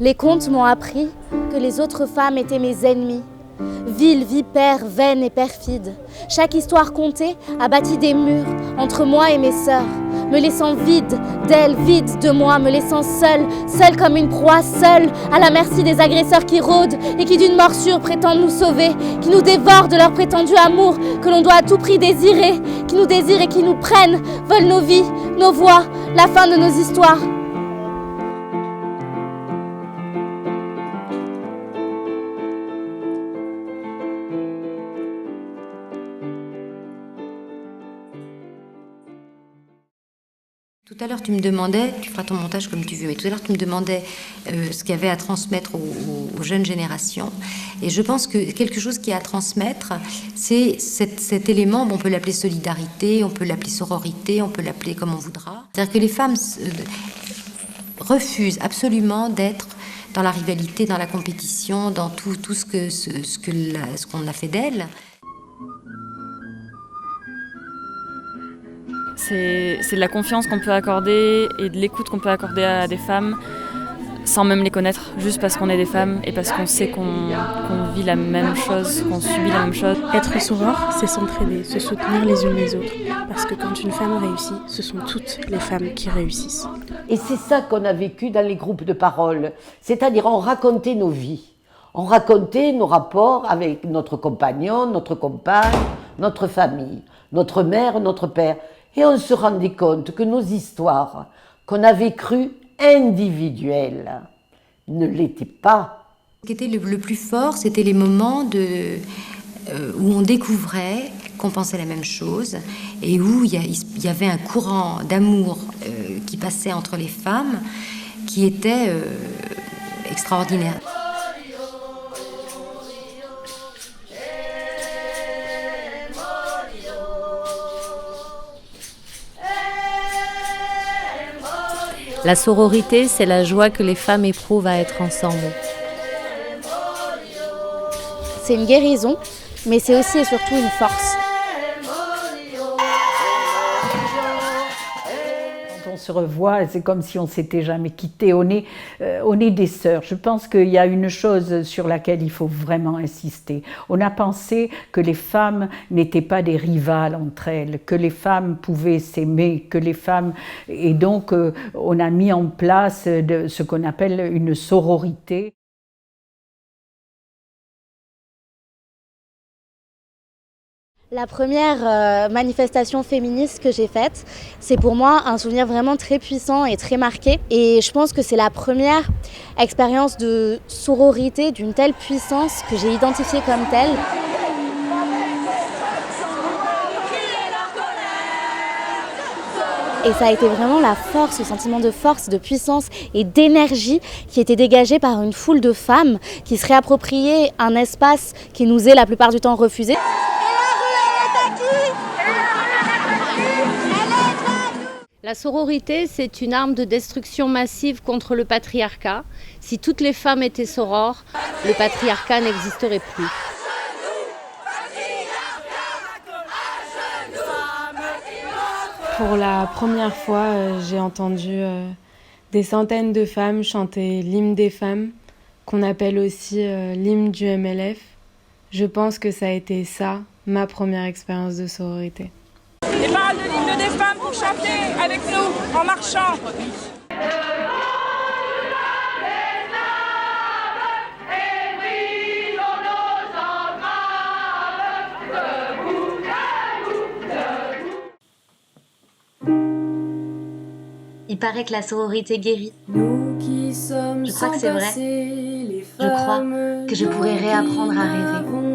Les contes m'ont appris que les autres femmes étaient mes ennemies. Viles, vipères, vaines et perfides. Chaque histoire contée a bâti des murs entre moi et mes sœurs, me laissant vide d'elles, vide de moi, me laissant seule, seule comme une proie, seule, à la merci des agresseurs qui rôdent et qui d'une morsure prétendent nous sauver, qui nous dévorent de leur prétendu amour que l'on doit à tout prix désirer, qui nous désirent et qui nous prennent, veulent nos vies, nos voix, la fin de nos histoires. Tout à l'heure, tu me demandais, tu feras ton montage comme tu veux, mais tout à l'heure, tu me demandais ce qu'il y avait à transmettre aux jeunes générations. Et je pense que quelque chose qui est à transmettre, c'est cet élément, on peut l'appeler solidarité, on peut l'appeler sororité, on peut l'appeler comme on voudra. C'est-à-dire que les femmes refusent absolument d'être dans la rivalité, dans la compétition, dans tout ce qu'on a fait d'elles. C'est de la confiance qu'on peut accorder et de l'écoute qu'on peut accorder à des femmes sans même les connaître, juste parce qu'on est des femmes et parce qu'on sait qu'on vit la même chose, qu'on subit la même chose. Être soror, c'est s'entraider, se soutenir les unes les autres. Parce que quand une femme réussit, ce sont toutes les femmes qui réussissent. Et c'est ça qu'on a vécu dans les groupes de parole. C'est-à-dire, on racontait nos vies. On racontait nos rapports avec notre compagnon, notre compagne, notre famille, notre mère, notre père. Et on se rendait compte que nos histoires, qu'on avait crues individuelles, ne l'étaient pas. Ce qui était le plus fort, c'était les moments où on découvrait qu'on pensait la même chose et où il y avait un courant d'amour qui passait entre les femmes qui était extraordinaire. La sororité, c'est la joie que les femmes éprouvent à être ensemble. C'est une guérison, mais c'est aussi et surtout une force. Quand on se revoit, c'est comme si on ne s'était jamais quitté. On est des sœurs. Je pense qu'il y a une chose sur laquelle il faut vraiment insister. On a pensé que les femmes n'étaient pas des rivales entre elles, que les femmes pouvaient s'aimer, que les femmes... Et donc, on a mis en place ce qu'on appelle une sororité. La première manifestation féministe que j'ai faite, c'est pour moi un souvenir vraiment très puissant et très marqué. Et je pense que c'est la première expérience de sororité d'une telle puissance que j'ai identifiée comme telle. Et ça a été vraiment la force, le sentiment de force, de puissance et d'énergie qui était dégagé par une foule de femmes qui se réappropriaient un espace qui nous est la plupart du temps refusé. La sororité, c'est une arme de destruction massive contre le patriarcat. Si toutes les femmes étaient sorores, le patriarcat n'existerait plus. Pour la première fois, j'ai entendu des centaines de femmes chanter l'hymne des femmes, qu'on appelle aussi l'hymne du MLF. Je pense que ça a été ça, ma première expérience de sororité. Les paroles de l'hymne des femmes pour chanter avec nous en marchant. Il paraît que la sororité guérit. Je crois que c'est vrai. Je crois que je pourrais réapprendre à rêver.